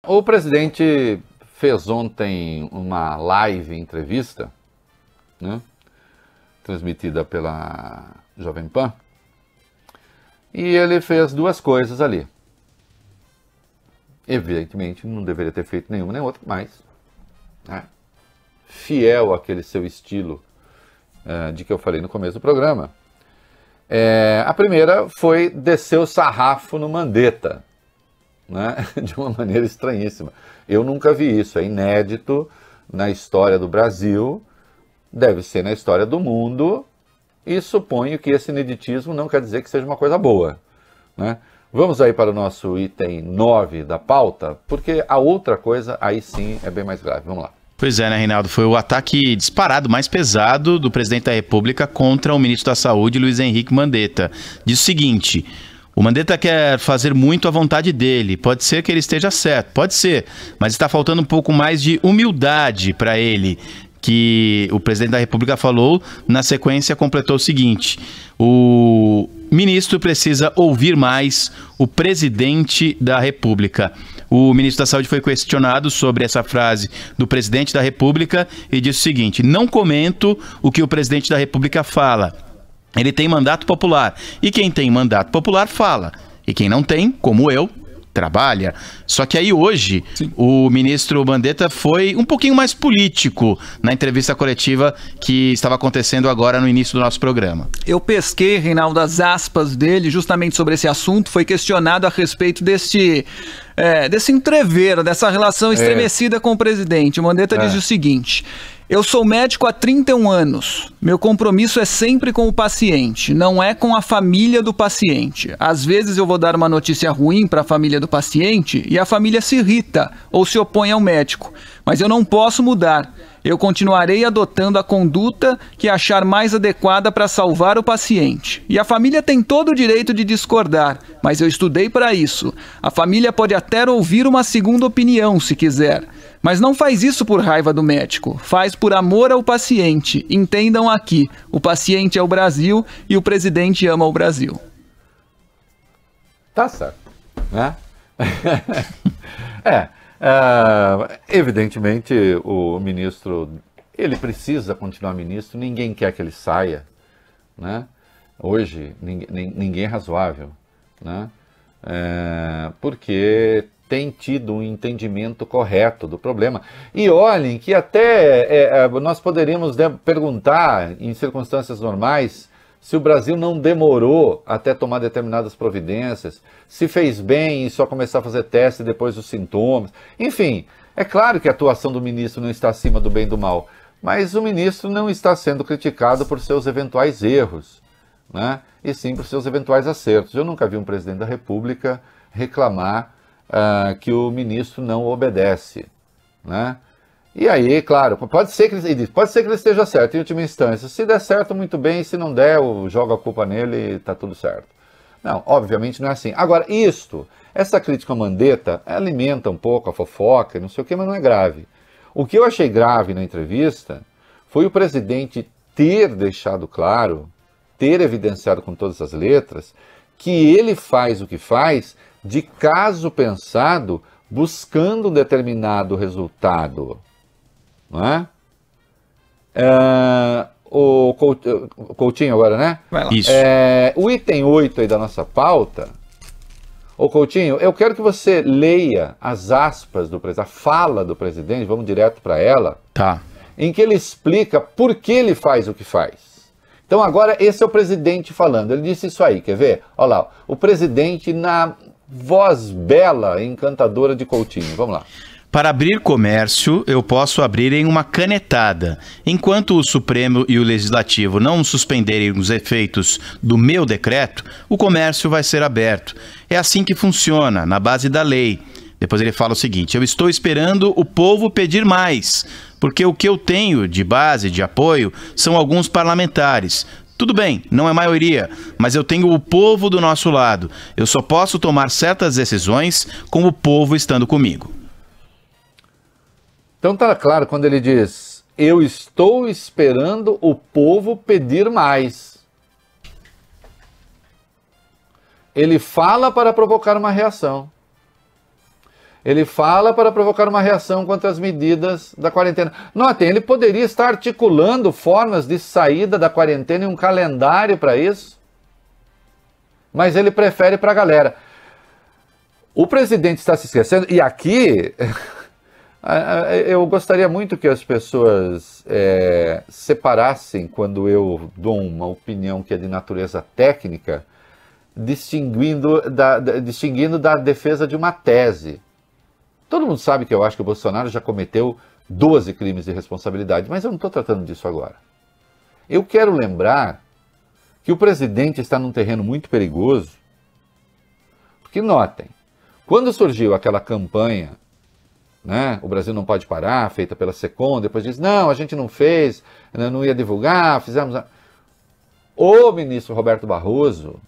O presidente fez ontem uma live entrevista, né, transmitida pela Jovem Pan, e ele fez duas coisas ali. Evidentemente não deveria ter feito nenhuma nem outra, mas né, fiel àquele seu estilo de que eu falei no começo do programa. A primeira foi descer o sarrafo no Mandetta, né, de uma maneira estranhíssima. Eu nunca vi isso, é inédito na história do Brasil, deve ser na história do mundo, e suponho que esse ineditismo não quer dizer que seja uma coisa boa, né? Vamos aí para o nosso item 9 da pauta, porque a outra coisa aí sim é bem mais grave. Vamos lá. Pois é, né, Reinaldo? Foi o ataque disparado mais pesado do presidente da República contra o ministro da Saúde, Luiz Henrique Mandetta. Diz o seguinte: o Mandetta quer fazer muito à vontade dele. Pode ser que ele esteja certo, pode ser, mas está faltando um pouco mais de humildade para ele, que o presidente da República falou. Na sequência, completou o seguinte: o ministro precisa ouvir mais o presidente da República. O ministro da Saúde foi questionado sobre essa frase do presidente da República e disse o seguinte: não comento o que o presidente da República fala. Ele tem mandato popular. E quem tem mandato popular fala. E quem não tem, como eu, trabalha. Só que aí hoje, sim, o ministro Mandetta foi um pouquinho mais político na entrevista coletiva que estava acontecendo agora no início do nosso programa. Eu pesquei, Reinaldo, as aspas dele justamente sobre esse assunto. Foi questionado a respeito desse entrever, dessa relação estremecida com o presidente. O Mandetta diz o seguinte: eu sou médico há 31 anos. Meu compromisso é sempre com o paciente, não é com a família do paciente. Às vezes eu vou dar uma notícia ruim para a família do paciente e a família se irrita ou se opõe ao médico. Mas eu não posso mudar. Eu continuarei adotando a conduta que achar mais adequada para salvar o paciente. E a família tem todo o direito de discordar, mas eu estudei para isso. A família pode até ouvir uma segunda opinião, se quiser. Mas não faz isso por raiva do médico, faz por amor ao paciente. Entendam aqui, o paciente é o Brasil e o presidente ama o Brasil. Tá certo, né? Evidentemente o ministro, ele precisa continuar ministro, ninguém quer que ele saia, né? Hoje ninguém é razoável, né? Porque tem tido um entendimento correto do problema. E olhem que até nós poderíamos perguntar, em circunstâncias normais, se o Brasil não demorou até tomar determinadas providências, se fez bem e só começar a fazer teste depois dos sintomas. Enfim, é claro que a atuação do ministro não está acima do bem e do mal, mas o ministro não está sendo criticado por seus eventuais erros, né? E sim por seus eventuais acertos. Eu nunca vi um presidente da República reclamar que o ministro não obedece, né? E aí, claro, pode ser que ele esteja certo em última instância. Se der certo, muito bem. Se não der, eu jogo a culpa nele e está tudo certo. Não, obviamente não é assim. Agora, essa crítica ao Mandetta alimenta um pouco a fofoca, não sei o que, mas não é grave. O que eu achei grave na entrevista foi o presidente ter deixado claro, ter evidenciado com todas as letras, que ele faz o que faz de caso pensado, buscando um determinado resultado. Não é? O Coutinho agora, né? Vai lá. Isso. O item 8 aí da nossa pauta. Ô Coutinho, eu quero que você leia as aspas do presidente, a fala do presidente, vamos direto para ela, Tá. em que ele explica por que ele faz o que faz. Então agora esse é o presidente falando, ele disse isso aí, quer ver? Olha lá, o presidente na voz bela e encantadora de Coutinho, vamos lá. Para abrir comércio, eu posso abrir em uma canetada. Enquanto o Supremo e o Legislativo não suspenderem os efeitos do meu decreto, o comércio vai ser aberto. É assim que funciona, na base da lei. Depois ele fala o seguinte: eu estou esperando o povo pedir mais, porque o que eu tenho de base, de apoio, são alguns parlamentares. Tudo bem, não é maioria, mas eu tenho o povo do nosso lado. Eu só posso tomar certas decisões com o povo estando comigo. Então tá claro quando ele diz: eu estou esperando o povo pedir mais. Ele fala para provocar uma reação. Ele fala para provocar uma reação contra as medidas da quarentena. Notem, ele poderia estar articulando formas de saída da quarentena e um calendário para isso. Mas ele prefere para a galera. O presidente está se esquecendo, e aqui eu gostaria muito que as pessoas separassem, quando eu dou uma opinião que é de natureza técnica, distinguindo da defesa de uma tese. Todo mundo sabe que eu acho que o Bolsonaro já cometeu 12 crimes de responsabilidade, mas eu não estou tratando disso agora. Eu quero lembrar que o presidente está num terreno muito perigoso, porque notem, quando surgiu aquela campanha, né, o Brasil não pode parar, feita pela SECOM, depois diz, não, a gente não fez, não ia divulgar, fizemos... O ministro Roberto Barroso,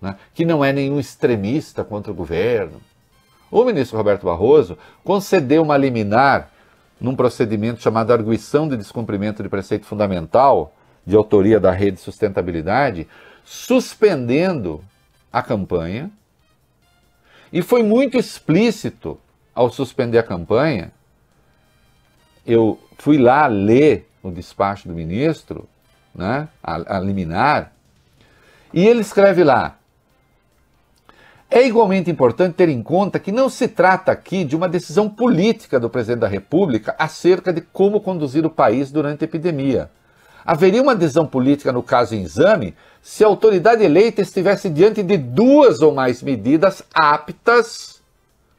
né, que não é nenhum extremista contra o governo, o ministro Roberto Barroso concedeu uma liminar num procedimento chamado arguição de descumprimento de preceito fundamental, de autoria da Rede Sustentabilidade, suspendendo a campanha, e foi muito explícito ao suspender a campanha. Eu fui lá ler o despacho do ministro, né, a liminar, e ele escreve lá: é igualmente importante ter em conta que não se trata aqui de uma decisão política do presidente da República acerca de como conduzir o país durante a epidemia. Haveria uma decisão política no caso em exame se a autoridade eleita estivesse diante de duas ou mais medidas aptas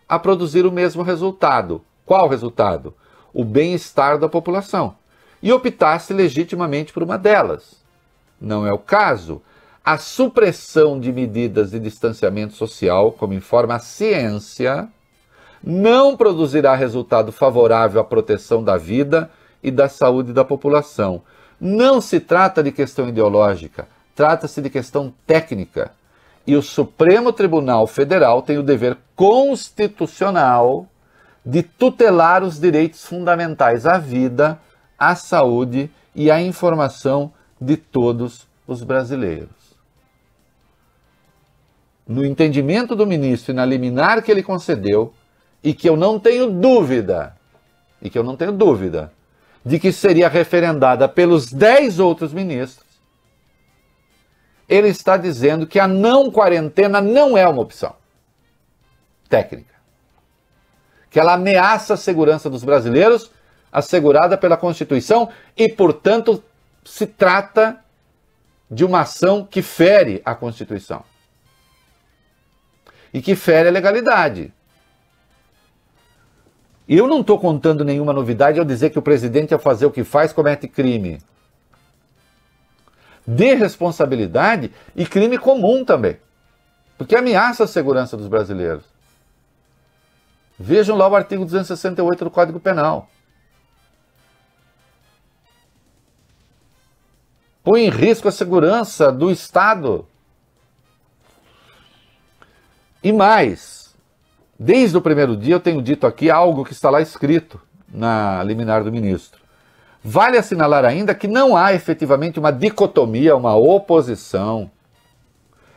a produzir o mesmo resultado. Qual resultado? O bem-estar da população. E optasse legitimamente por uma delas. Não é o caso. A supressão de medidas de distanciamento social, como informa a ciência, não produzirá resultado favorável à proteção da vida e da saúde da população. Não se trata de questão ideológica, trata-se de questão técnica. E o Supremo Tribunal Federal tem o dever constitucional de tutelar os direitos fundamentais à vida, à saúde e à informação de todos os brasileiros. No entendimento do ministro e na liminar que ele concedeu, e que eu não tenho dúvida, de que seria referendada pelos 10 outros ministros, ele está dizendo que a não quarentena não é uma opção técnica. Que ela ameaça a segurança dos brasileiros, assegurada pela Constituição, e, portanto, se trata de uma ação que fere a Constituição. E que fere a legalidade. E eu não estou contando nenhuma novidade ao dizer que o presidente, ao fazer o que faz, comete crime de responsabilidade e crime comum também. Porque ameaça a segurança dos brasileiros. Vejam lá o artigo 268 do Código Penal. Põe em risco a segurança do Estado. E mais, desde o primeiro dia eu tenho dito aqui algo que está lá escrito na liminar do ministro. Vale assinalar ainda que não há efetivamente uma dicotomia, uma oposição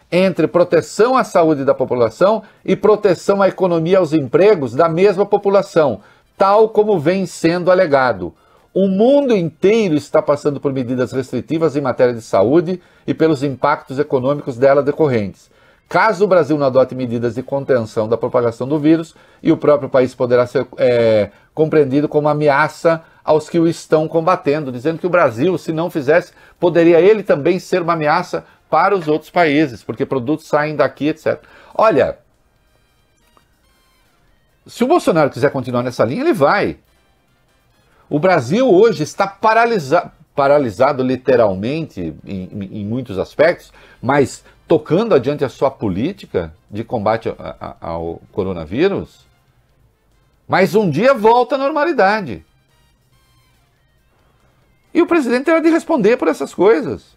entre proteção à saúde da população e proteção à economia e aos empregos da mesma população, tal como vem sendo alegado. O mundo inteiro está passando por medidas restritivas em matéria de saúde e pelos impactos econômicos dela decorrentes. Caso o Brasil não adote medidas de contenção da propagação do vírus, e o próprio país poderá ser compreendido como ameaça aos que o estão combatendo, dizendo que o Brasil, se não fizesse, poderia ele também ser uma ameaça para os outros países, porque produtos saem daqui, etc. Olha, se o Bolsonaro quiser continuar nessa linha, ele vai. O Brasil hoje está paralisado literalmente em muitos aspectos, mas tocando adiante a sua política de combate ao coronavírus, mas um dia volta à normalidade. E o presidente terá de responder por essas coisas.